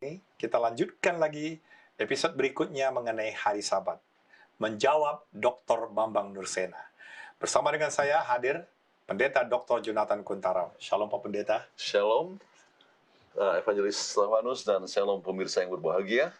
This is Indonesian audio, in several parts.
Kita lanjutkan lagi episode berikutnya mengenai hari Sabat. Menjawab Dr. Bambang Nursena. Bersama dengan saya hadir Pendeta Dr. Jonathan Kuntarau. Shalom Pak Pendeta. Shalom, Evangelis Stefanus, dan shalom pemirsa yang berbahagia.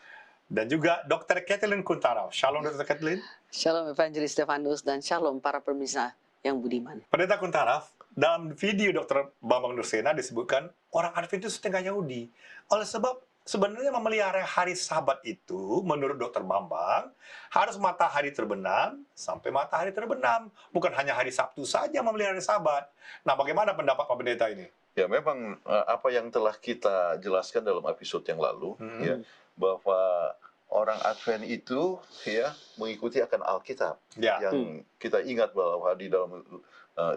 Dan juga Dr. Kathleen Kuntarau. Shalom Dr. Kathleen. Shalom Evangelis Stefanus dan shalom para pemirsa yang budiman. Pendeta Kuntarau, dalam video Dr. Bambang Nursena disebutkan orang Adventist setengah Yahudi. Oleh sebab sebenarnya memelihara hari Sabat itu, menurut Dr. Bambang, harus matahari terbenam sampai matahari terbenam. Bukan hanya hari Sabtu saja memelihara hari Sabat. Nah, bagaimana pendapat Pak Pendeta ini? Ya, memang apa yang telah kita jelaskan dalam episode yang lalu, ya, bahwa orang Advent itu ya mengikuti akan Alkitab. Yang kita ingat bahwa di dalam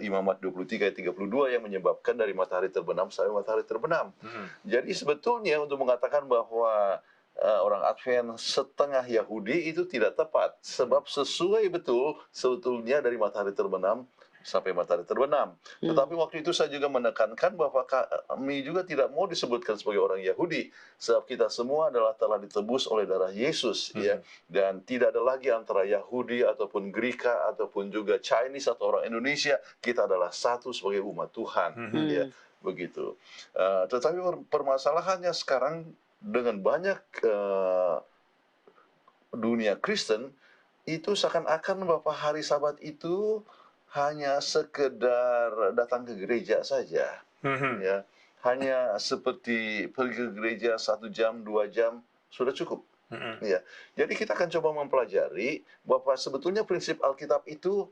Imamat 23 ayat 32 yang menyebabkan dari matahari terbenam sampai matahari terbenam. Jadi sebetulnya untuk mengatakan bahwa orang Advent setengah Yahudi itu tidak tepat, sebab sesuai betul sebetulnya dari matahari terbenam sampai matahari terbenam. Tetapi waktu itu saya juga menekankan bahwa kami juga tidak mau disebutkan sebagai orang Yahudi, sebab kita semua telah ditebus oleh darah Yesus, ya. Dan tidak ada lagi antara Yahudi ataupun Greka ataupun juga Chinese atau orang Indonesia. Kita adalah satu sebagai umat Tuhan, ya, begitu. Tetapi permasalahannya sekarang dengan banyak dunia Kristen itu seakan-akan bahwa hari Sabat itu hanya sekedar datang ke gereja saja, ya, hanya seperti pergi ke gereja 1 jam, 2 jam sudah cukup, ya. Jadi kita akan coba mempelajari bahwa sebetulnya prinsip Alkitab itu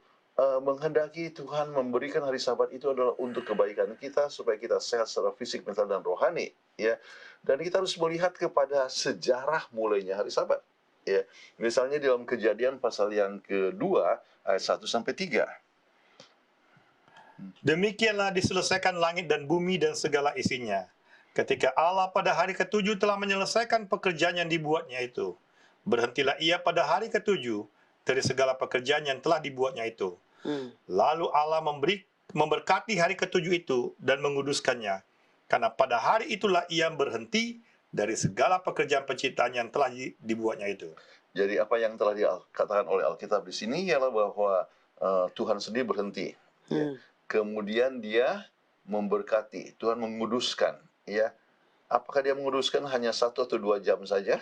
menghendaki Tuhan memberikan hari Sabat itu adalah untuk kebaikan kita supaya kita sehat secara fisik, mental, dan rohani, ya. Dan kita harus melihat kepada sejarah mulainya hari Sabat, ya. Misalnya dalam Kejadian pasal yang kedua ayat 1 sampai 3. Demikianlah diselesaikan langit dan bumi dan segala isinya. Ketika Allah pada hari ketujuh telah menyelesaikan pekerjaan yang dibuatnya itu, berhentilah ia pada hari ketujuh dari segala pekerjaan yang telah dibuatnya itu. Lalu Allah memberkati hari ketujuh itu dan menguduskannya, karena pada hari itulah ia berhenti dari segala pekerjaan penciptaan yang telah dibuatnya itu. Jadi apa yang telah dikatakan oleh Alkitab di sini ialah bahwa Tuhan sendiri berhenti, ya. Kemudian dia memberkati, Tuhan menguduskan, ya. Apakah dia menguduskan hanya 1 atau 2 jam saja?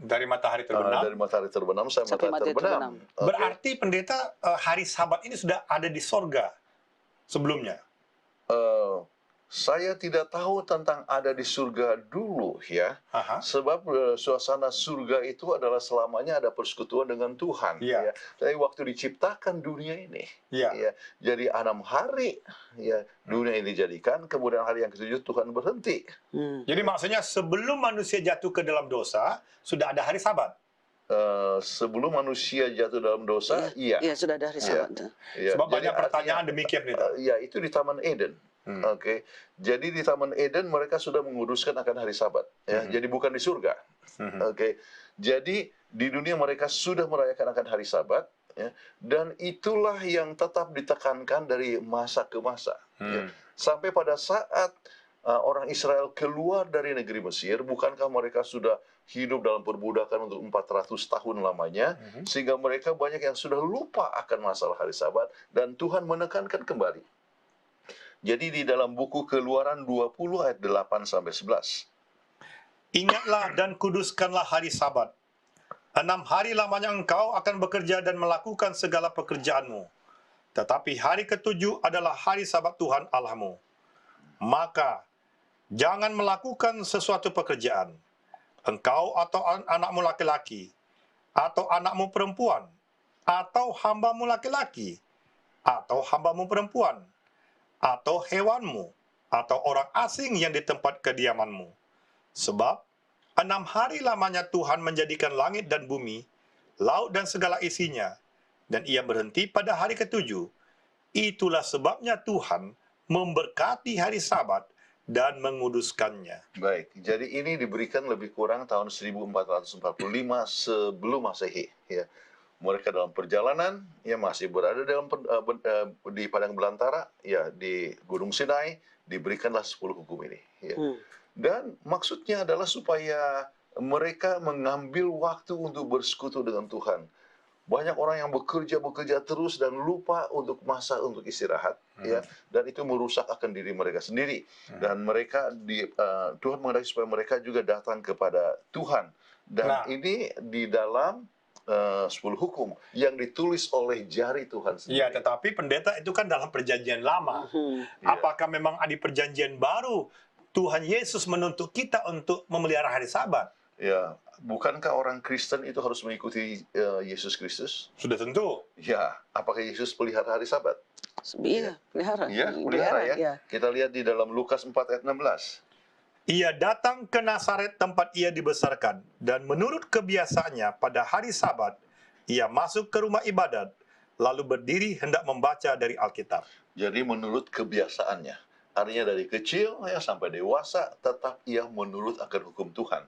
Dari matahari terbenam? Dari matahari terbenam sampai matahari terbenam. Berarti pendeta, hari Sabat ini sudah ada di sorga sebelumnya? Saya tidak tahu tentang ada di surga dulu, ya. Sebab suasana surga itu adalah selamanya ada persekutuan dengan Tuhan, ya. Tapi waktu diciptakan dunia ini, ya, jadi 6 hari, ya, dunia ini dijadikan, kemudian hari yang ketujuh Tuhan berhenti. Jadi maksudnya sebelum manusia jatuh ke dalam dosa sudah ada hari Sabat? Sebelum manusia jatuh dalam dosa, iya, sudah ada hari Sabat. Ya. Sebab banyak pertanyaan demikian, ya, itu di Taman Eden. Oke. Jadi di Taman Eden mereka sudah menguduskan akan hari Sabat, ya. Jadi bukan di surga. Oke. Jadi di dunia mereka sudah merayakan akan hari Sabat, ya. Dan itulah yang tetap ditekankan dari masa ke masa, ya. Sampai pada saat orang Israel keluar dari negeri Mesir, bukankah mereka sudah hidup dalam perbudakan untuk 400 tahun lamanya, sehingga mereka banyak yang sudah lupa akan masalah hari Sabat, dan Tuhan menekankan kembali. Jadi di dalam buku Keluaran 20 ayat 8 sampai 11. Ingatlah dan kuduskanlah hari Sabat. 6 hari lamanya engkau akan bekerja dan melakukan segala pekerjaanmu. Tetapi hari ketujuh adalah hari Sabat Tuhan Allahmu. Maka jangan melakukan sesuatu pekerjaan, engkau atau anakmu laki-laki, atau anakmu perempuan, atau hambamu laki-laki, atau hambamu perempuan, atau hewanmu, atau orang asing yang di tempat kediamanmu. Sebab 6 hari lamanya Tuhan menjadikan langit dan bumi, laut dan segala isinya, dan ia berhenti pada hari ketujuh. Itulah sebabnya Tuhan memberkati hari Sabat dan menguduskannya. Baik, jadi ini diberikan lebih kurang tahun 1445 sebelum Masehi, ya. Mereka dalam perjalanan, ya, masih berada di padang belantara, ya, di Gunung Sinai, diberikanlah 10 hukum ini, ya. Dan maksudnya adalah supaya mereka mengambil waktu untuk bersekutu dengan Tuhan. Banyak orang yang bekerja terus dan lupa untuk masa untuk istirahat, ya, dan itu merusak akan diri mereka sendiri. Dan mereka Tuhan menghendaki supaya mereka juga datang kepada Tuhan. Dan ini di dalam 10 hukum yang ditulis oleh jari Tuhan sendiri. Ya, tetapi pendeta itu kan dalam perjanjian lama. Apakah memang di perjanjian baru Tuhan Yesus menuntut kita untuk memelihara hari Sabat? Ya, bukankah orang Kristen itu harus mengikuti Yesus Kristus? Sudah tentu. Ya, apakah Yesus pelihara hari Sabat? Iya, pelihara. Ya, pelihara ya. Ya. Kita lihat di dalam Lukas 4 ayat 16. Ia datang ke Nazaret tempat ia dibesarkan, dan menurut kebiasaannya pada hari Sabat, ia masuk ke rumah ibadat, lalu berdiri hendak membaca dari Alkitab. Jadi menurut kebiasaannya, artinya dari kecil ya sampai dewasa, tetap ia menurut akan hukum Tuhan.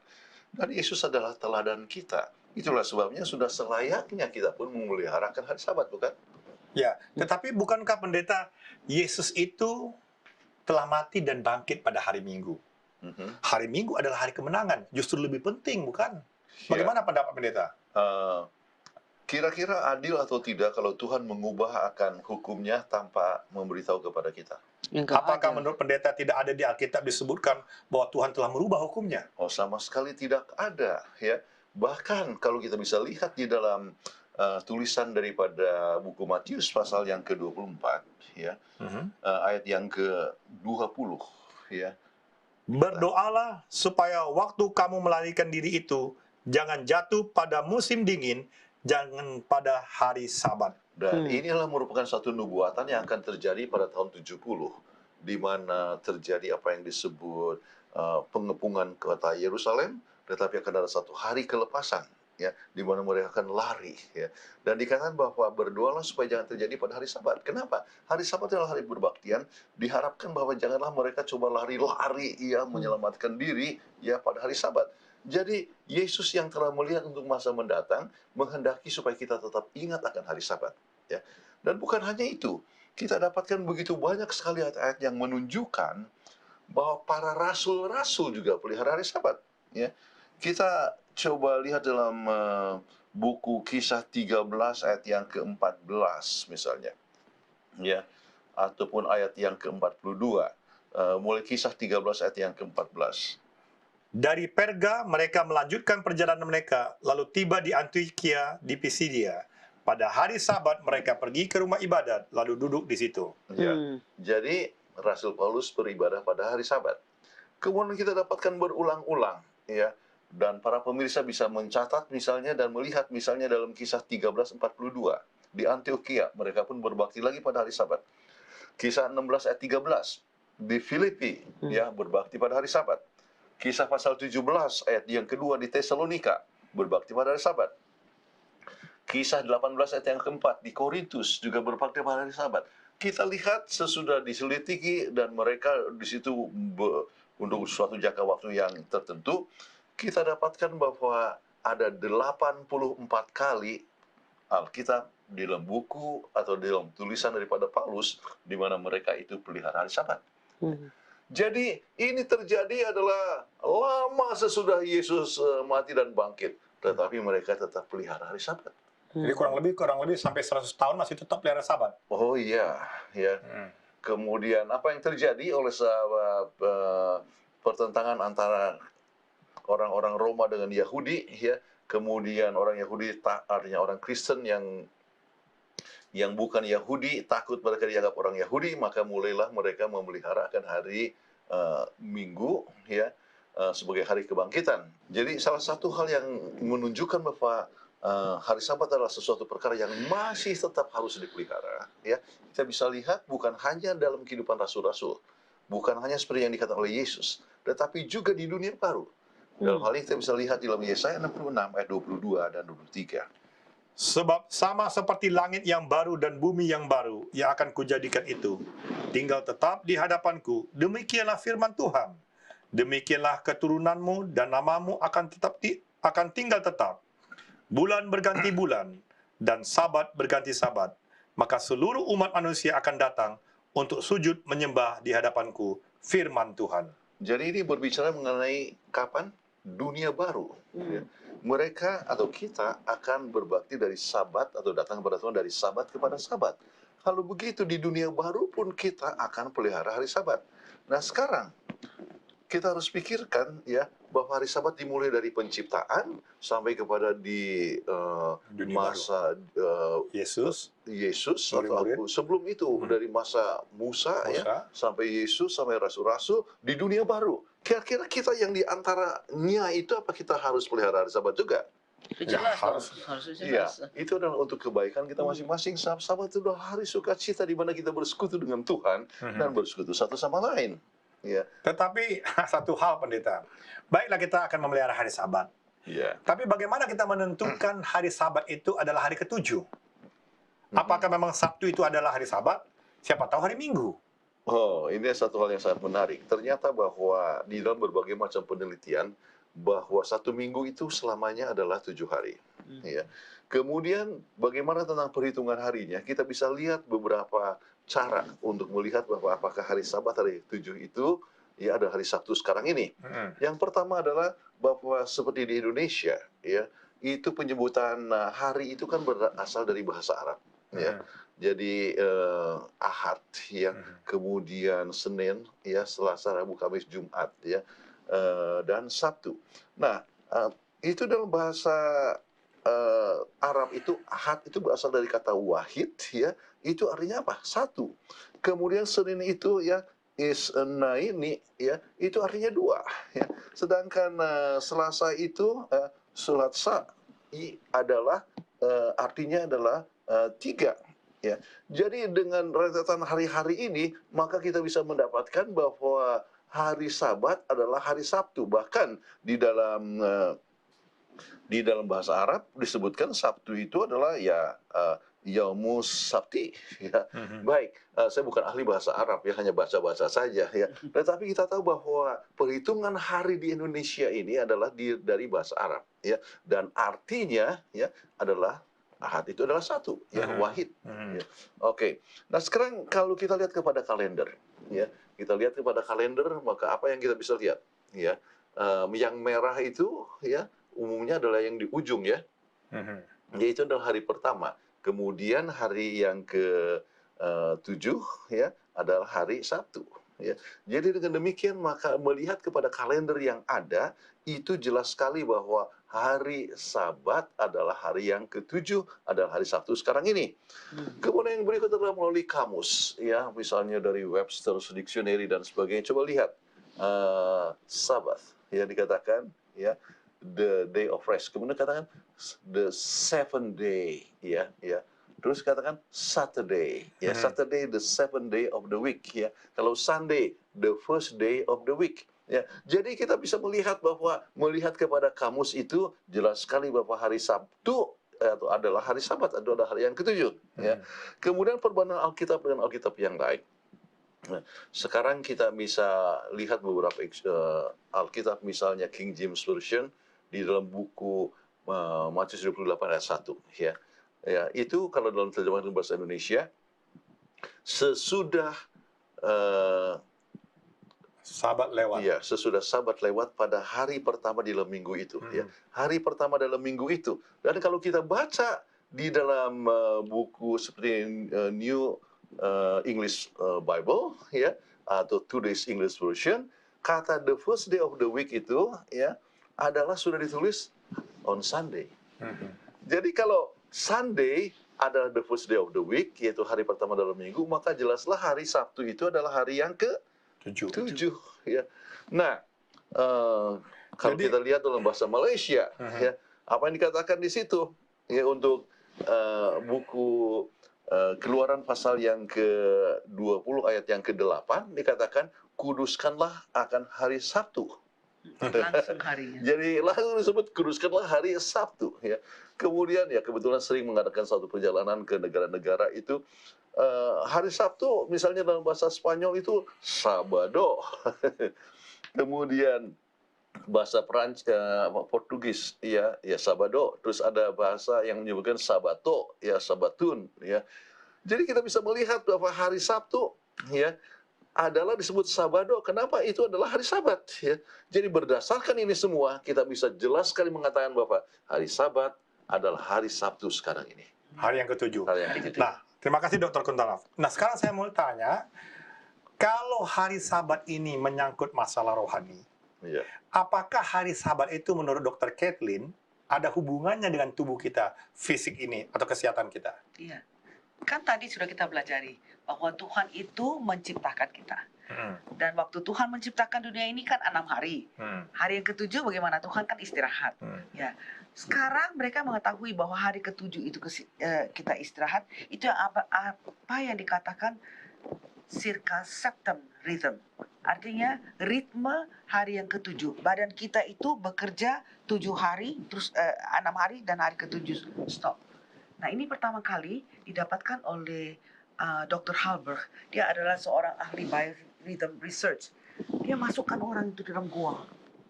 Dan Yesus adalah teladan kita. Itulah sebabnya sudah selayaknya kita pun memeliharakan hari Sabat, bukan? Ya, tetapi bukankah pendeta Yesus itu telah mati dan bangkit pada hari Minggu? Hari Minggu adalah hari kemenangan, justru lebih penting, bukan? Bagaimana pendapat pendeta? Kira-kira adil atau tidak kalau Tuhan mengubah akan hukumnya tanpa memberitahu kepada kita? Apakah menurut pendeta tidak ada di Alkitab disebutkan bahwa Tuhan telah merubah hukumnya? Oh, sama sekali tidak ada, ya. Bahkan kalau kita bisa lihat di dalam tulisan daripada buku Matius pasal yang ke-24, ya, ayat yang ke-20, ya. Berdoalah supaya waktu kamu melarikan diri itu jangan jatuh pada musim dingin, jangan pada hari Sabat. Dan inilah merupakan satu nubuatan yang akan terjadi pada tahun 70, di mana terjadi apa yang disebut pengepungan kota Yerusalem, tetapi akan ada satu hari kelepasan, ya, di mana mereka akan lari, ya. Dan dikatakan bahwa berdoalah supaya jangan terjadi pada hari Sabat. Kenapa? Hari Sabat adalah hari berbaktian. Diharapkan bahwa janganlah mereka coba lari-lari, ya, menyelamatkan diri, ya, pada hari Sabat. Jadi Yesus yang telah melihat untuk masa mendatang menghendaki supaya kita tetap ingat akan hari Sabat, ya. Dan bukan hanya itu, kita dapatkan begitu banyak sekali ayat-ayat yang menunjukkan bahwa para rasul-rasul juga pelihara hari Sabat, ya. Kita coba lihat dalam buku Kisah 13 ayat yang ke-14 misalnya, ya, ataupun ayat yang ke-42. Mulai Kisah 13 ayat yang ke-14. Dari Perga mereka melanjutkan perjalanan mereka, lalu tiba di Antioquia di Pisidia. Pada hari Sabat mereka pergi ke rumah ibadat, lalu duduk di situ. Ya. Jadi Rasul Paulus beribadah pada hari Sabat. Kemudian kita dapatkan berulang-ulang, ya. Dan para pemirsa bisa mencatat misalnya dan melihat misalnya dalam Kisah 13:42 di Antioquia mereka pun berbakti lagi pada hari Sabat. Kisah 16 ayat 13 di Filipi, ya, berbakti pada hari Sabat. Kisah pasal 17 ayat yang kedua di Tesalonika berbakti pada hari Sabat. Kisah 18 ayat yang keempat di Korintus juga berbakti pada hari Sabat. Kita lihat sesudah diselidiki dan mereka di situ untuk suatu jangka waktu yang tertentu, kita dapatkan bahwa ada 84 kali Alkitab di dalam buku atau di dalam tulisan daripada Paulus di mana mereka itu pelihara hari Sabat. Jadi ini terjadi adalah lama sesudah Yesus mati dan bangkit, tetapi mereka tetap pelihara hari Sabat. Jadi kurang lebih sampai 100 tahun masih tetap pelihara Sabat. Oh iya, ya. Kemudian apa yang terjadi oleh pertentangan antara orang-orang Roma dengan Yahudi, ya. Kemudian orang Yahudi, artinya orang Kristen yang bukan Yahudi takut mereka dianggap orang Yahudi, maka mulailah mereka memelihara akan hari Minggu, ya, sebagai hari kebangkitan. Jadi salah satu hal yang menunjukkan bahwa hari Sabat adalah sesuatu perkara yang masih tetap harus dipelihara, ya. Kita bisa lihat bukan hanya dalam kehidupan rasul-rasul, bukan hanya seperti yang dikatakan oleh Yesus, tetapi juga di dunia baru. Dalam hal ini kita bisa lihat di dalam Yesaya 66 ayat 22 dan 23. Sebab sama seperti langit yang baru dan bumi yang baru yang akan kujadikan itu, tinggal tetap di hadapanku, demikianlah firman Tuhan. Demikianlah keturunanmu dan namamu akan tinggal tetap. Bulan berganti bulan, dan Sabat berganti Sabat. Maka seluruh umat manusia akan datang untuk sujud menyembah di hadapanku, firman Tuhan. Jadi ini berbicara mengenai kapan? Dunia baru. Ya. Mereka atau kita akan berbakti dari Sabat atau datang kepada Tuhan dari Sabat kepada Sabat. Kalau begitu di dunia baru pun kita akan pelihara hari Sabat. Nah sekarang kita harus pikirkan ya bahwa hari Sabat dimulai dari penciptaan sampai kepada di masa Yesus atau sebelum itu dari masa Musa ya sampai Yesus sampai rasul-rasul di dunia baru. Kira-kira kita yang di antaranya itu apa kita harus pelihara hari Sabat juga? Jelas dong, harus jelas. Ya, itu adalah untuk kebaikan kita masing-masing. Sabat itu adalah hari sukacita di mana kita bersekutu dengan Tuhan dan bersekutu satu sama lain. Ya. Tetapi satu hal pendeta, baiklah kita akan memelihara hari Sabat. Ya. Tapi bagaimana kita menentukan hari Sabat itu adalah hari ke-7? Apakah memang Sabtu itu adalah hari Sabat? Siapa tahu hari Minggu. Oh, ini satu hal yang sangat menarik. Ternyata bahwa di dalam berbagai macam penelitian bahwa satu minggu itu selamanya adalah 7 hari. Ya. Kemudian bagaimana tentang perhitungan harinya? Kita bisa lihat beberapa cara untuk melihat bahwa apakah hari Sabat hari 7 itu ya ada hari Sabtu sekarang ini. Yang pertama adalah bahwa seperti di Indonesia ya itu penyebutan hari itu kan berasal dari bahasa Arab ya. Jadi Ahad ya, kemudian Senin ya, Selasa, Rabu, Kamis, Jumat ya, dan Sabtu. Nah, itu dalam bahasa Arab itu Ahad itu berasal dari kata wahid ya, itu artinya apa? Satu. Kemudian Senin itu ya isnaini ya, itu artinya 2 ya. Sedangkan Selasa itu sulatsa adalah artinya adalah 3 ya. Jadi dengan rentetan hari-hari ini maka kita bisa mendapatkan bahwa hari Sabat adalah hari Sabtu. Bahkan di dalam bahasa Arab disebutkan Sabtu itu adalah ya Yaumus Sabti ya. Baik, saya bukan ahli bahasa Arab ya, hanya baca-baca saja ya. Tetapi kita tahu bahwa perhitungan hari di Indonesia ini adalah dari bahasa Arab ya, dan artinya ya adalah Ahad itu adalah satu ya, wahid. Ya. Oke. Nah, sekarang kalau kita lihat kepada kalender ya, kita lihat kepada kalender maka apa yang kita bisa lihat ya, yang merah itu ya umumnya adalah yang di ujung ya. Yaitu adalah hari pertama. Kemudian hari yang ke-7 ya adalah hari Sabtu ya. Jadi dengan demikian maka melihat kepada kalender yang ada itu jelas sekali bahwa hari Sabat adalah hari yang ke-7 adalah hari Sabtu sekarang ini. Kemudian yang berikut adalah melalui kamus ya, misalnya dari Webster's Dictionary dan sebagainya. Coba lihat Sabbath ya dikatakan ya the day of rest. Kemudian katakan the 7th day ya. Terus katakan Saturday ya, Saturday the 7th day of the week ya. Kalau Sunday the first day of the week ya. Jadi kita bisa melihat melihat kepada kamus itu jelas sekali bahwa hari Sabtu itu adalah hari Sabat, adalah hari yang ke-7 ya. Kemudian perbandingan Alkitab dengan Alkitab yang lain. Nah, sekarang kita bisa lihat beberapa Alkitab, misalnya King James Version di dalam buku Matius 28 ayat 1 ya. Ya, itu kalau dalam terjemahan bahasa Indonesia sesudah Sabat lewat. Ya, sesudah Sabat lewat pada hari pertama di dalam minggu itu ya. Hari pertama dalam minggu itu. Dan kalau kita baca di dalam buku seperti New English Bible ya atau Today's English Version, kata the first day of the week itu ya adalah sudah ditulis on Sunday. Jadi kalau Sunday adalah the first day of the week, yaitu hari pertama dalam minggu, maka jelaslah hari Sabtu itu adalah hari yang ke-7 ya. Nah, kalau kita lihat dalam bahasa Malaysia ya, apa yang dikatakan di situ ya untuk buku Keluaran pasal yang ke-20 ayat yang ke-8 dikatakan kuduskanlah akan hari Sabtu. Langsung harinya. Jadi langsung disebut kuduskanlah hari Sabtu ya. Kemudian ya kebetulan sering mengadakan suatu perjalanan ke negara-negara itu hari Sabtu misalnya dalam bahasa Spanyol itu Sabado. Kemudian bahasa Perancis Portugis ya Sabado, terus ada bahasa yang menyebutkan Sabato ya Sabatun ya. Jadi kita bisa melihat bahwa hari Sabtu ya adalah disebut Sabado. Kenapa? Itu adalah hari Sabat. Ya. Jadi berdasarkan ini semua, kita bisa jelas sekali mengatakan bahwa hari Sabat adalah hari Sabtu sekarang ini. Hari yang ketujuh. Hari yang ketujuh. Nah, terima kasih Dr. Kuntalaf. Nah, sekarang saya mau tanya, kalau hari Sabat ini menyangkut masalah rohani, Ya. apakah hari Sabat itu menurut Dr. Kathleen ada hubungannya dengan tubuh kita, fisik ini, atau kesehatan kita? Iya. Kan tadi sudah kita pelajari bahwa Tuhan itu menciptakan kita. Dan waktu Tuhan menciptakan dunia ini kan 6 hari. Hari yang ketujuh bagaimana? Tuhan kan istirahat. Ya. Sekarang mereka mengetahui bahwa hari ketujuh itu kita istirahat. Itu apa yang dikatakan circadian rhythm. Artinya ritme hari yang ketujuh. Badan kita itu bekerja 7 hari, terus 6 hari dan hari ketujuh stop. Nah, ini pertama kali didapatkan oleh Dr. Halberg. Dia adalah seorang ahli biorhythm research. Dia masukkan orang itu dalam gua,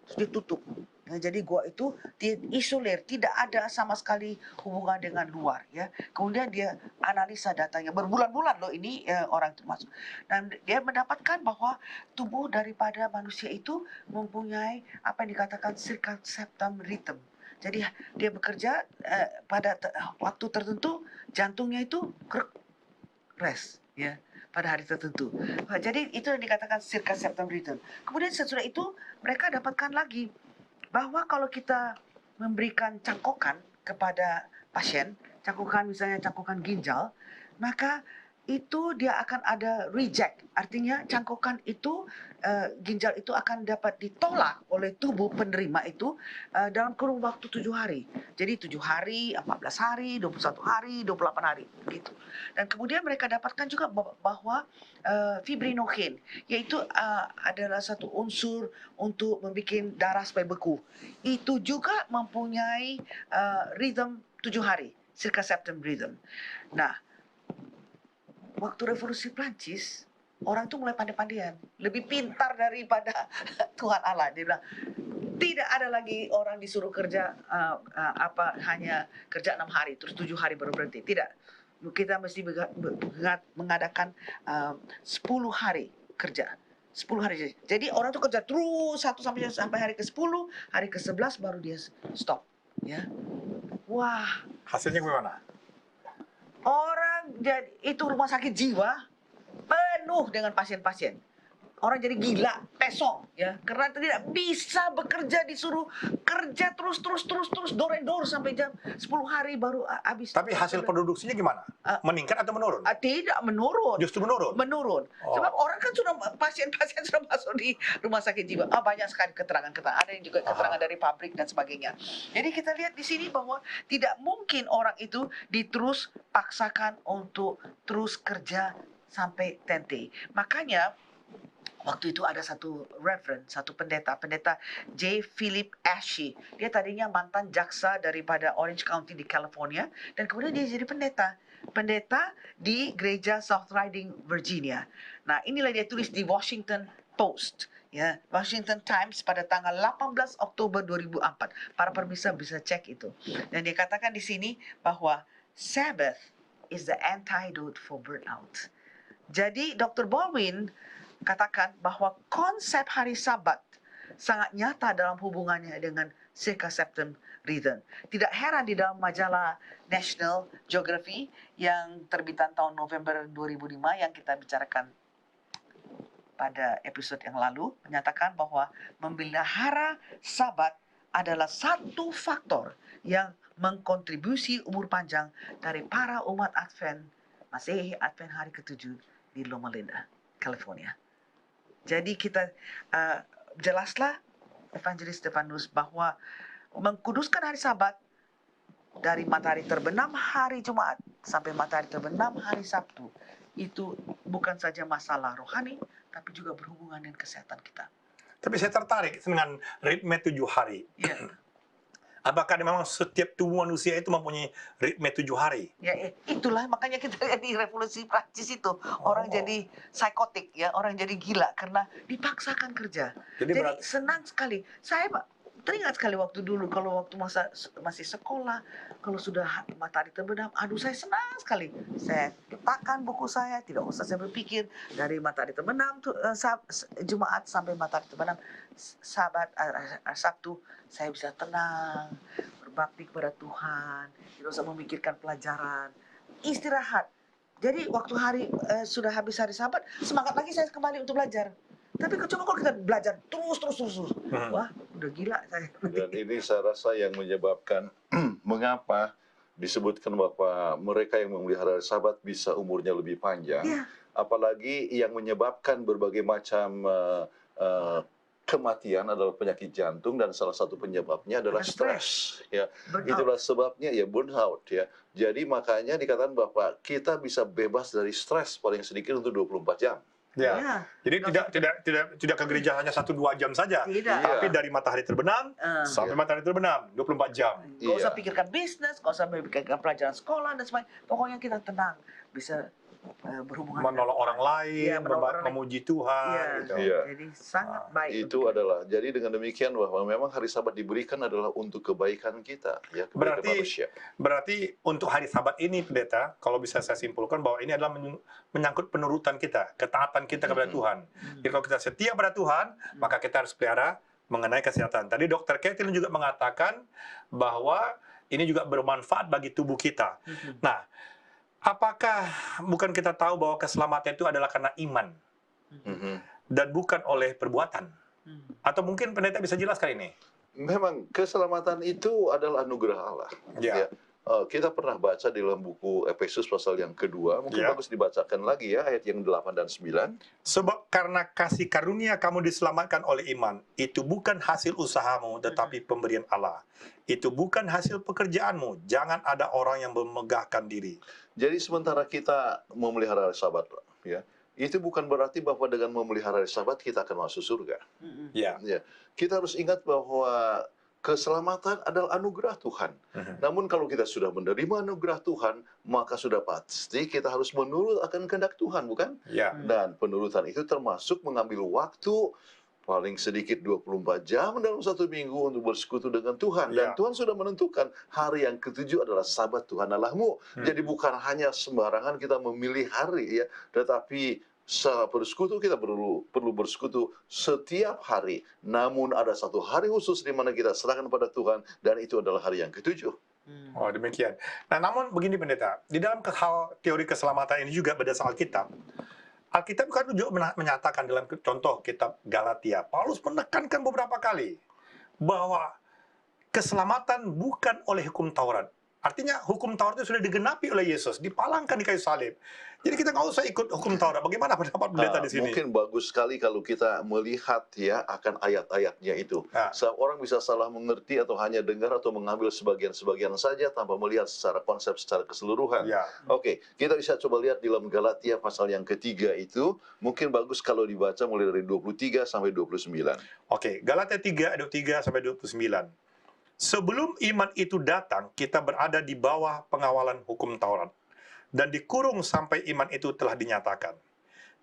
terus ditutup. Nah, jadi gua itu diisolir, tidak ada sama sekali hubungan dengan luar. Ya. Kemudian dia analisa datanya, berbulan-bulan loh ini orang itu masuk. Dan dia mendapatkan bahwa tubuh daripada manusia itu mempunyai apa yang dikatakan circadian rhythm. Jadi dia bekerja pada waktu tertentu, jantungnya itu rest, ya, pada hari tertentu. Jadi itu yang dikatakan circadian rhythm. Kemudian sesudah itu mereka dapatkan lagi bahwa kalau kita memberikan cangkokan kepada pasien, cangkokan misalnya cangkokan ginjal, maka itu dia akan ada reject. Artinya cangkokan itu, ginjal itu akan dapat ditolak oleh tubuh penerima itu dalam kurun waktu 7 hari. Jadi 7 hari, 14 hari, 21 hari, 28 hari. Gitu. Dan kemudian mereka dapatkan juga bahwa fibrinogen, yaitu adalah satu unsur untuk membuat darah supaya beku. Itu juga mempunyai rhythm 7 hari, circadian rhythm. Nah, waktu revolusi Prancis, orang tuh mulai pandai-pandaian, lebih pintar daripada Tuhan Allah. Dia bilang, tidak ada lagi orang disuruh kerja hanya kerja 6 hari, terus 7 hari baru berhenti. Tidak. Kita mesti mengadakan 10 hari kerja. 10 hari. Jadi orang tuh kerja terus sampai hari ke-10, hari ke-11 baru dia stop. Ya. Wah. Hasilnya gimana? Orang jadi itu rumah sakit jiwa penuh dengan pasien-pasien. Orang jadi gila, pesong, ya, karena tidak bisa bekerja, disuruh kerja terus door sampai jam 10 hari baru habis. Tapi hasil produksinya gimana? Meningkat atau menurun? Tidak, menurun. Justru menurun? Menurun. Sebab orang kan sudah, pasien-pasien sudah masuk di rumah sakit jiwa. Banyak sekali keterangan-keterangan. Ada yang juga keterangan dari pabrik dan sebagainya. Jadi kita lihat di sini bahwa tidak mungkin orang itu diterus paksakan untuk terus kerja sampai tente. Makanya waktu itu ada satu reverend, satu pendeta J. Philip Ashey. Dia tadinya mantan jaksa daripada Orange County di California, dan kemudian dia jadi pendeta di gereja South Riding, Virginia. Nah, inilah dia tulis di Washington Post, ya, Washington Times pada tanggal 18 Oktober 2004. Para pemirsa bisa cek itu. Dan dia katakan di sini bahwa Sabbath is the antidote for burnout. Jadi Dr. Baldwin katakan bahwa konsep hari Sabat sangat nyata dalam hubungannya dengan circadian rhythm. Tidak heran di dalam majalah National Geography yang terbitan tahun November 2005 yang kita bicarakan pada episode yang lalu, menyatakan bahwa memelihara Sabat adalah satu faktor yang mengkontribusi umur panjang dari para umat Advent, Masehi Advent hari ke-7 di Loma Linda, California. Jadi kita jelaslah Evangelis Stefanus bahwa mengkuduskan hari Sabat dari matahari terbenam hari Jumat sampai matahari terbenam hari Sabtu itu bukan saja masalah rohani, tapi juga berhubungan dengan kesehatan kita. Tapi saya tertarik dengan ritme 7 hari. Ya. Apakah memang setiap tubuh manusia itu mempunyai ritme 7 hari? Ya, itulah makanya kita lihat di revolusi Prancis itu orang jadi psikotik, ya, orang jadi gila karena dipaksakan kerja. Jadi senang sekali. Saya teringat sekali waktu dulu, kalau waktu masih sekolah, kalau sudah matahari terbenam, aduh saya senang sekali. Saya letakkan buku saya, tidak usah saya berpikir dari matahari terbenam Jumat sampai matahari terbenam Sabtu, saya bisa tenang, berbakti kepada Tuhan, tidak usah memikirkan pelajaran, istirahat. Jadi waktu sudah habis hari Sabat, semangat lagi saya kembali untuk belajar. Tapi coba kalau kita belajar terus, wah udah gila saya. Dan ini saya rasa yang menyebabkan mengapa disebutkan bahwa mereka yang memelihara hari Sabat bisa umurnya lebih panjang. Iya. Apalagi yang menyebabkan berbagai macam kematian adalah penyakit jantung, dan salah satu penyebabnya adalah stres. Ya, itulah sebabnya ya burnout ya. Jadi makanya dikatakan bahwa kita bisa bebas dari stres paling sedikit untuk 24 jam. Ya. Jadi tidak ke gereja hanya 1-2 jam saja, tapi dari matahari terbenam sampai matahari terbenam 24 jam. Gak usah pikirkan bisnis, gak usah pikirkan pelajaran sekolah dan sebagainya. Pokoknya kita tenang, bisa berhubungan menolong orang lain, memuji Tuhan. Gitu. Jadi sangat baik. Itu adalah, jadi dengan demikian bahwa memang hari Sabat diberikan adalah untuk kebaikan kita, ya, kebaikan manusia. Berarti untuk hari Sabat ini, Pendeta, kalau bisa saya simpulkan bahwa ini adalah menyangkut penurutan kita, ketaatan kita kepada Tuhan. Jadi kalau kita setia pada Tuhan, maka kita harus pelihara mengenai kesehatan. Tadi Dr. Kathleen juga mengatakan bahwa ini juga bermanfaat bagi tubuh kita. Nah, apakah bukan kita tahu bahwa keselamatan itu adalah karena iman dan bukan oleh perbuatan? Atau mungkin pendeta bisa jelaskan ini? Memang keselamatan itu adalah anugerah Allah. Ya. Kita pernah baca di dalam buku Efesus pasal yang kedua, mungkin bagus dibacakan lagi ya, ayat yang 8 dan 9. Sebab karena kasih karunia kamu diselamatkan oleh iman, itu bukan hasil usahamu, tetapi pemberian Allah. Itu bukan hasil pekerjaanmu, jangan ada orang yang memegahkan diri. Jadi sementara kita memelihara hari Sabat, ya, itu bukan berarti bahwa dengan memelihara hari Sabat kita akan masuk surga. Ya, kita harus ingat bahwa keselamatan adalah anugerah Tuhan. Namun kalau kita sudah menerima anugerah Tuhan, maka sudah pasti kita harus menurut akan kehendak Tuhan, bukan? Dan penurutan itu termasuk mengambil waktu paling sedikit 24 jam dalam satu minggu untuk bersekutu dengan Tuhan. Dan Tuhan sudah menentukan hari yang ketujuh adalah Sabat Tuhan Allahmu. Jadi bukan hanya sembarangan kita memilih hari, ya, tetapi secara bersekutu kita perlu bersekutu setiap hari. Namun ada satu hari khusus di mana kita serahkan pada Tuhan, dan itu adalah hari yang ketujuh. Oh, demikian. Nah, namun begini Pendeta, di dalam hal teori keselamatan ini juga berdasarkan Alkitab kan juga menyatakan dalam contoh kitab Galatia, Paulus menekankan beberapa kali bahwa keselamatan bukan oleh hukum Taurat. Artinya hukum Taurat itu sudah digenapi oleh Yesus, dipalangkan di kayu salib. Jadi kita nggak usah ikut hukum Taurat. Bagaimana pendapat pendeta di sini? Mungkin bagus sekali kalau kita melihat ya akan ayat-ayatnya itu. Orang bisa salah mengerti atau hanya dengar atau mengambil sebagian-sebagian saja tanpa melihat secara konsep secara keseluruhan. Oke, kita bisa coba lihat di dalam Galatia pasal yang ketiga itu. Mungkin bagus kalau dibaca mulai dari 23 sampai 29. Oke, Galatia 3, 23 sampai 29. Sebelum iman itu datang, kita berada di bawah pengawalan hukum Taurat, dan dikurung sampai iman itu telah dinyatakan.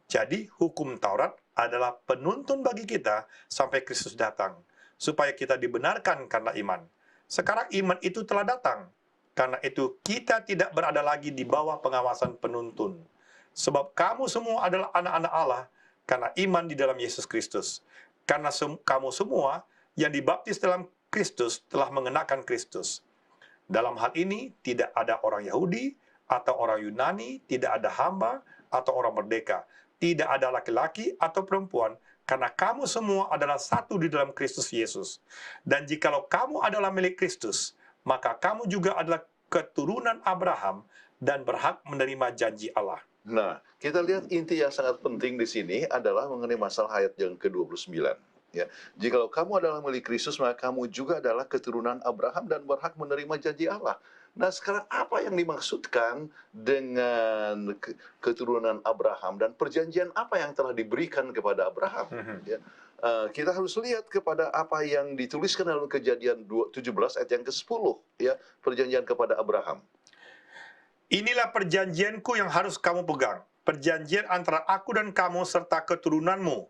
Jadi, hukum Taurat adalah penuntun bagi kita sampai Kristus datang, supaya kita dibenarkan karena iman. Sekarang iman itu telah datang, karena itu kita tidak berada lagi di bawah pengawasan penuntun. Sebab kamu semua adalah anak-anak Allah, karena iman di dalam Yesus Kristus. Karena kamu semua yang dibaptis dalam Kristus telah mengenakan Kristus. Dalam hal ini tidak ada orang Yahudi atau orang Yunani, tidak ada hamba atau orang merdeka, tidak ada laki-laki atau perempuan, karena kamu semua adalah satu di dalam Kristus Yesus. Dan jikalau kamu adalah milik Kristus, maka kamu juga adalah keturunan Abraham dan berhak menerima janji Allah. Nah, kita lihat inti yang sangat penting di sini adalah mengenai masalah ayat yang ke-29. Ya, jikalau kamu adalah milik Kristus, maka kamu juga adalah keturunan Abraham dan berhak menerima janji Allah. Nah, sekarang apa yang dimaksudkan dengan keturunan Abraham dan perjanjian apa yang telah diberikan kepada Abraham? Ya, kita harus lihat kepada apa yang dituliskan dalam Kejadian 17 ayat yang ke-10, ya, perjanjian kepada Abraham. Inilah perjanjianku yang harus kamu pegang, perjanjian antara aku dan kamu serta keturunanmu,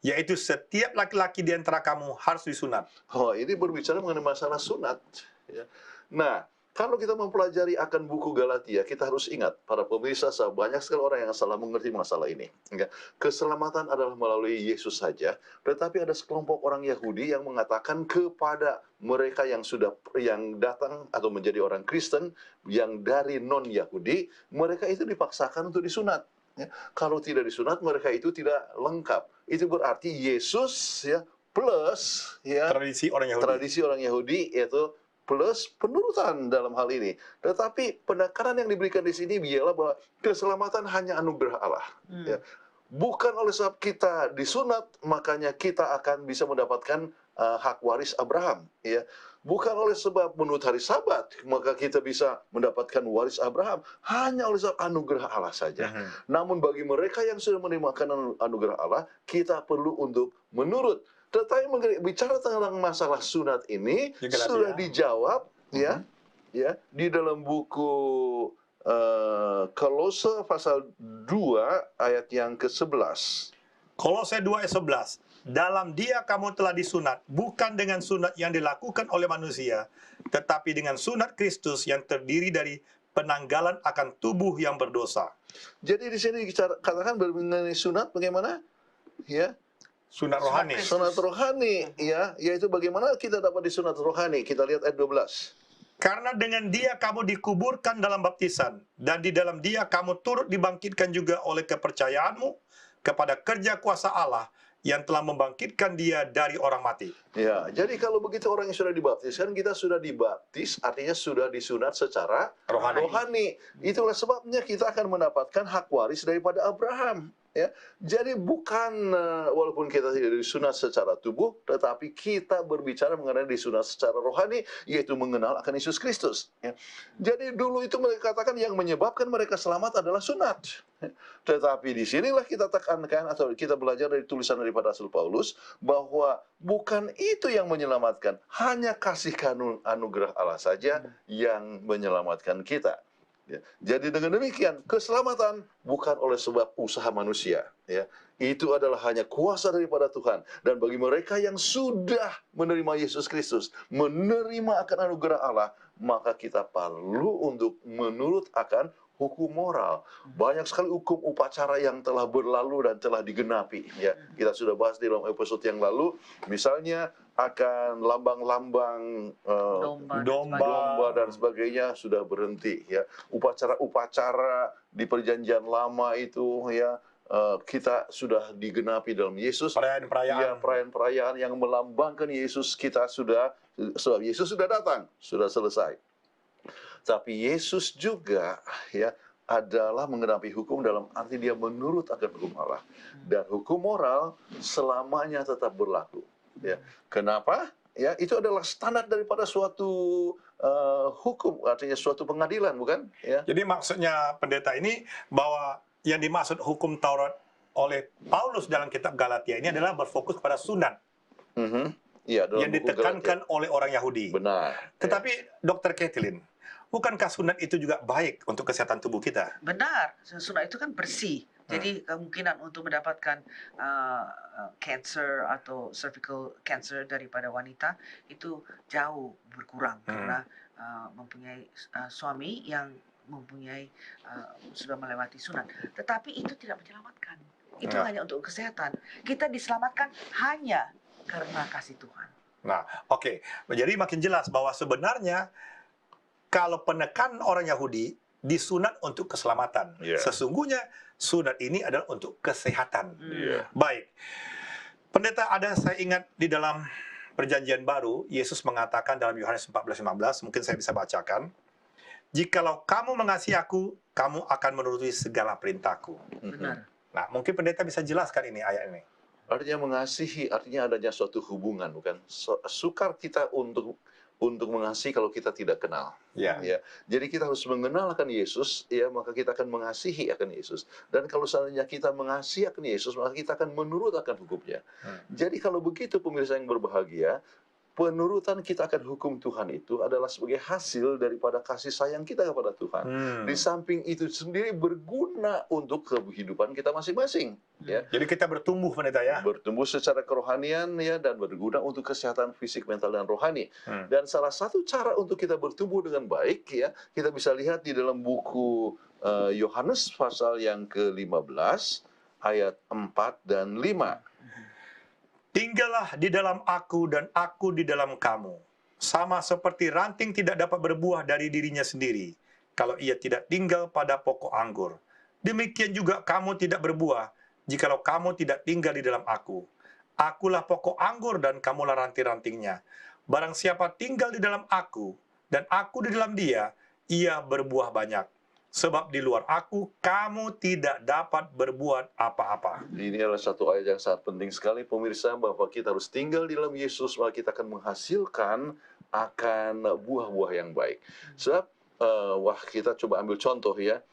yaitu setiap laki-laki di antara kamu harus disunat. Oh, ini berbicara mengenai masalah sunat. Ya. Nah, kalau kita mempelajari akan buku Galatia, kita harus ingat, para pemirsa, banyak sekali orang yang salah mengerti masalah ini. Ya. Keselamatan adalah melalui Yesus saja, tetapi ada sekelompok orang Yahudi yang mengatakan kepada mereka yang datang atau menjadi orang Kristen yang dari non-Yahudi, mereka itu dipaksakan untuk disunat. Ya. Kalau tidak disunat, mereka itu tidak lengkap. Itu berarti Yesus ya plus ya Tradisi orang Yahudi yaitu plus penurutan dalam hal ini. Tetapi penekanan yang diberikan di sini ialah bahwa keselamatan hanya anugerah Allah. Ya. Bukan oleh sebab kita disunat, makanya kita akan bisa mendapatkan hak waris Abraham. Ya. Bukan oleh sebab menurut hari Sabat, maka kita bisa mendapatkan waris Abraham. Hanya oleh sebab anugerah Allah saja. Namun bagi mereka yang sudah menerima anugerah Allah, kita perlu untuk menurut. Tetapi bicara tentang masalah sunat ini sudah dijawab ya di dalam buku Kolose pasal 2 ayat yang ke-11. Kolose 2 ayat 11. Dalam Dia kamu telah disunat, bukan dengan sunat yang dilakukan oleh manusia, tetapi dengan sunat Kristus yang terdiri dari penanggalan akan tubuh yang berdosa. Jadi di sini katakan mengenai sunat bagaimana? Ya. Sunat rohani. Sunat rohani, ya, yaitu bagaimana kita dapat disunat rohani. Kita lihat ayat 12. Karena dengan Dia kamu dikuburkan dalam baptisan, dan di dalam Dia kamu turut dibangkitkan juga oleh kepercayaanmu kepada kerja kuasa Allah yang telah membangkitkan Dia dari orang mati. Ya, jadi kalau begitu orang yang sudah dibaptis, kan kita sudah dibaptis, artinya sudah disunat secara rohani. Itulah sebabnya kita akan mendapatkan hak waris daripada Abraham. Ya, jadi bukan walaupun kita tidak disunat secara tubuh, tetapi kita berbicara mengenai disunat secara rohani, yaitu mengenal akan Yesus Kristus. Ya. Jadi dulu itu mereka katakan yang menyebabkan mereka selamat adalah sunat. Tetapi disinilah kita tekankan atau kita belajar dari tulisan daripada Rasul Paulus bahwa bukan itu yang menyelamatkan, hanya kasih anugerah Allah saja yang menyelamatkan kita. Ya. Jadi dengan demikian keselamatan bukan oleh sebab usaha manusia, ya. Itu adalah hanya kuasa daripada Tuhan. Dan bagi mereka yang sudah menerima Yesus Kristus, menerima akan anugerah Allah, maka kita perlu untuk menurut akan hukum moral. Banyak sekali hukum upacara yang telah berlalu dan telah digenapi. Ya, kita sudah bahas di dalam episode yang lalu, misalnya akan lambang-lambang domba dan sebagainya sudah berhenti. Ya, upacara-upacara di perjanjian lama itu ya kita sudah digenapi dalam Yesus. Perayaan-perayaan yang melambangkan Yesus kita sudah, sebab Yesus sudah datang, sudah selesai. Tapi Yesus juga ya adalah mengenapi hukum dalam arti dia menurut akan hukum Allah. Dan hukum moral selamanya tetap berlaku. Ya. Kenapa? Ya, itu adalah standar daripada suatu hukum, artinya suatu pengadilan, bukan? Ya. Jadi maksudnya pendeta ini bahwa yang dimaksud hukum Taurat oleh Paulus dalam kitab Galatia ini adalah berfokus pada sunat. Ya, yang ditekankan oleh orang Yahudi. Benar. Tetapi Dr. Kathleen, bukankah sunat itu juga baik untuk kesehatan tubuh kita? Benar, sunat itu kan bersih. Jadi kemungkinan untuk mendapatkan cancer atau cervical cancer daripada wanita itu jauh berkurang karena mempunyai suami yang mempunyai sudah melewati sunat. Tetapi itu tidak menyelamatkan. Itu hanya untuk kesehatan. Kita diselamatkan hanya karena kasih Tuhan. Nah, oke. Jadi makin jelas bahwa sebenarnya kalau penekanan orang Yahudi disunat untuk keselamatan. Sesungguhnya sunat ini adalah untuk kesehatan. Baik. Pendeta, saya ingat di dalam Perjanjian Baru, Yesus mengatakan dalam Yohanes 14:15, mungkin saya bisa bacakan, "Jikalau kamu mengasihi aku, kamu akan menuruti segala perintahku." Benar. Nah, mungkin pendeta bisa jelaskan ini ayat ini. Artinya mengasihi, artinya adanya suatu hubungan, bukan? Sukar kita untuk mengasihi kalau kita tidak kenal. Ya. Jadi kita harus mengenal akan Yesus, ya, maka kita akan mengasihi akan Yesus. Dan kalau seandainya kita mengasihi akan Yesus, maka kita akan menurut akan hukumnya. Jadi kalau begitu pemirsa yang berbahagia, penurutan kita akan hukum Tuhan itu adalah sebagai hasil daripada kasih sayang kita kepada Tuhan. Di samping itu sendiri berguna untuk kehidupan kita masing-masing. Ya. Jadi kita bertumbuh, pendeta ya. Bertumbuh secara kerohanian ya, dan berguna untuk kesehatan fisik, mental, dan rohani. Dan salah satu cara untuk kita bertumbuh dengan baik ya, kita bisa lihat di dalam buku Yohanes pasal yang ke-15 ayat 4 dan 5. Tinggallah di dalam aku dan aku di dalam kamu. Sama seperti ranting tidak dapat berbuah dari dirinya sendiri, kalau ia tidak tinggal pada pokok anggur. Demikian juga kamu tidak berbuah, jikalau kamu tidak tinggal di dalam aku. Akulah pokok anggur dan kamulah ranting-rantingnya. Barang siapa tinggal di dalam aku, dan aku di dalam dia, ia berbuah banyak. Sebab di luar aku, kamu tidak dapat berbuat apa-apa. Ini adalah satu ayat yang sangat penting sekali, pemirsa, bahwa kita harus tinggal di dalam Yesus, maka kita akan menghasilkan akan buah-buah yang baik. Sebab, kita coba ambil contoh ya.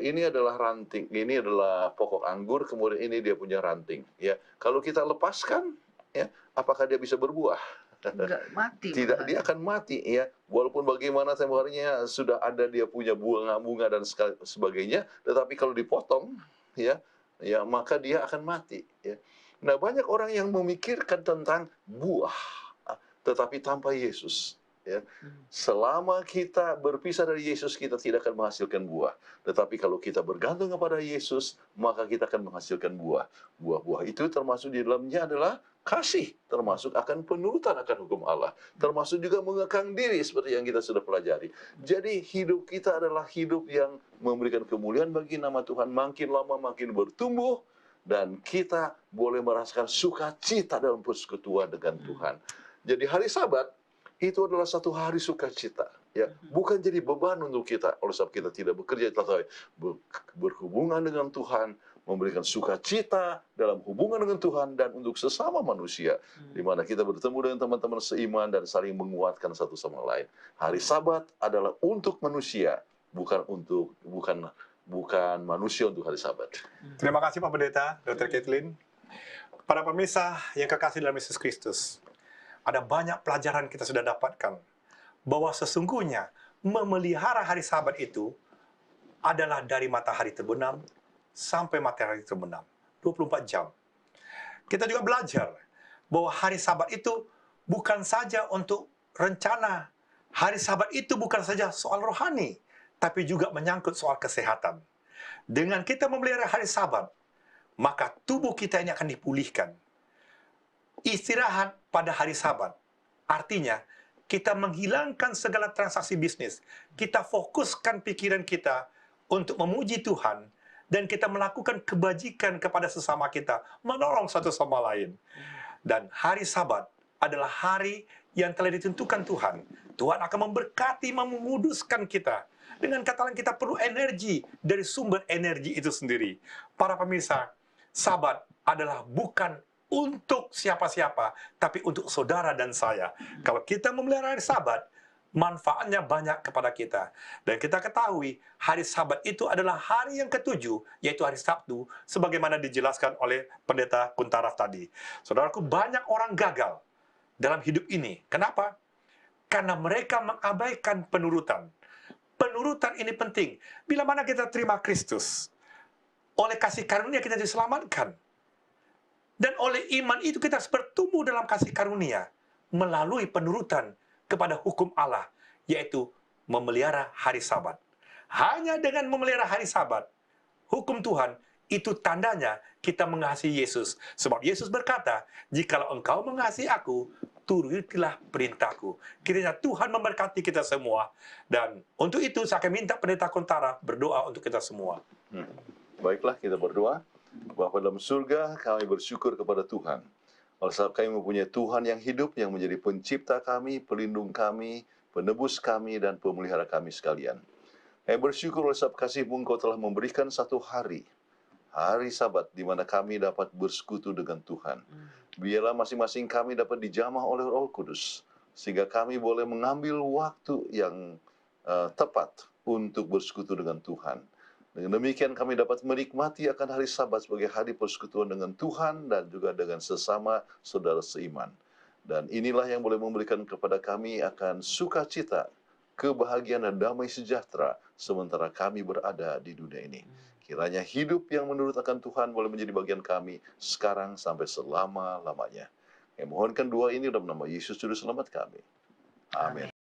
Ini adalah ranting, ini adalah pokok anggur, kemudian ini dia punya ranting. Ya, kalau kita lepaskan, ya, apakah dia bisa berbuah? Enggak, mati. Tidak, dia akan mati ya. Walaupun bagaimana tempoh harinya sudah ada dia punya bunga-bunga dan sebagainya, tetapi kalau dipotong ya, maka dia akan mati ya. Nah, banyak orang yang memikirkan tentang buah, tetapi tanpa Yesus ya. Selama kita berpisah dari Yesus, kita tidak akan menghasilkan buah. Tetapi kalau kita bergantung kepada Yesus, maka kita akan menghasilkan buah. Buah-buah itu termasuk di dalamnya adalah kasih, termasuk akan penurutan akan hukum Allah, termasuk juga mengekang diri seperti yang kita sudah pelajari. Jadi hidup kita adalah hidup yang memberikan kemuliaan bagi nama Tuhan, makin lama makin bertumbuh, dan kita boleh merasakan sukacita dalam persekutuan dengan Tuhan. Jadi hari Sabat itu adalah satu hari sukacita, ya, bukan jadi beban untuk kita. Oleh sebab kita tidak bekerja, tetapi berhubungan dengan Tuhan, memberikan sukacita dalam hubungan dengan Tuhan dan untuk sesama manusia, di mana kita bertemu dengan teman-teman seiman dan saling menguatkan satu sama lain. Hari Sabat adalah untuk manusia, bukan manusia untuk hari Sabat. Terima kasih Pak Pendeta, Dr. Kathleen. Para pemirsa yang kekasih dalam Yesus Kristus, ada banyak pelajaran kita sudah dapatkan bahwa sesungguhnya memelihara hari Sabat itu adalah dari matahari terbenam sampai matahari terbenam, 24 jam. Kita juga belajar bahwa hari Sabat itu bukan saja untuk rencana. Hari Sabat itu bukan saja soal rohani, tapi juga menyangkut soal kesehatan. Dengan kita memelihara hari Sabat, maka tubuh kita ini akan dipulihkan. Istirahat pada hari Sabat, artinya kita menghilangkan segala transaksi bisnis. Kita fokuskan pikiran kita untuk memuji Tuhan, dan kita melakukan kebajikan kepada sesama kita, menolong satu sama lain. Dan hari Sabat adalah hari yang telah ditentukan Tuhan. Tuhan akan memberkati, menguduskan kita. Dengan kata lain, kita perlu energi dari sumber energi itu sendiri. Para pemirsa, Sabat adalah bukan untuk siapa-siapa, tapi untuk saudara dan saya. Kalau kita memelihara hari Sabat, manfaatnya banyak kepada kita. Dan kita ketahui, hari Sabat itu adalah hari yang ketujuh, yaitu hari Sabtu, sebagaimana dijelaskan oleh Pendeta Kuntaraf tadi. Saudaraku, banyak orang gagal dalam hidup ini. Kenapa? Karena mereka mengabaikan penurutan. Penurutan ini penting. Bila mana kita terima Kristus, oleh kasih karunia kita diselamatkan. Dan oleh iman itu kita harus bertumbuh dalam kasih karunia, melalui penurutan kepada hukum Allah, yaitu memelihara hari Sabat. Hanya dengan memelihara hari Sabat, hukum Tuhan, itu tandanya kita mengasihi Yesus. Sebab Yesus berkata, jikalau engkau mengasihi aku, turutilah perintahku. Kiranya Tuhan memberkati kita semua. Dan untuk itu saya akan minta Pendeta Kuntara berdoa untuk kita semua. Baiklah, kita berdoa. Bapa dalam surga, kami bersyukur kepada Tuhan. Oleh sebab kami mempunyai Tuhan yang hidup, yang menjadi pencipta kami, pelindung kami, penebus kami, dan pemelihara kami sekalian. Kami bersyukur oleh sebab kasih-Mu Engkau telah memberikan satu hari Sabat, di mana kami dapat bersekutu dengan Tuhan. Biarlah masing-masing kami dapat dijamah oleh Roh Kudus, sehingga kami boleh mengambil waktu yang tepat untuk bersekutu dengan Tuhan. Dengan demikian kami dapat menikmati akan hari Sabat sebagai hari persekutuan dengan Tuhan dan juga dengan sesama saudara seiman. Dan inilah yang boleh memberikan kepada kami akan sukacita, kebahagiaan dan damai sejahtera sementara kami berada di dunia ini. Kiranya hidup yang menurut akan Tuhan boleh menjadi bagian kami sekarang sampai selama-lamanya. Yang mohonkan doa ini dalam nama Yesus Juru Selamat kami. Amin.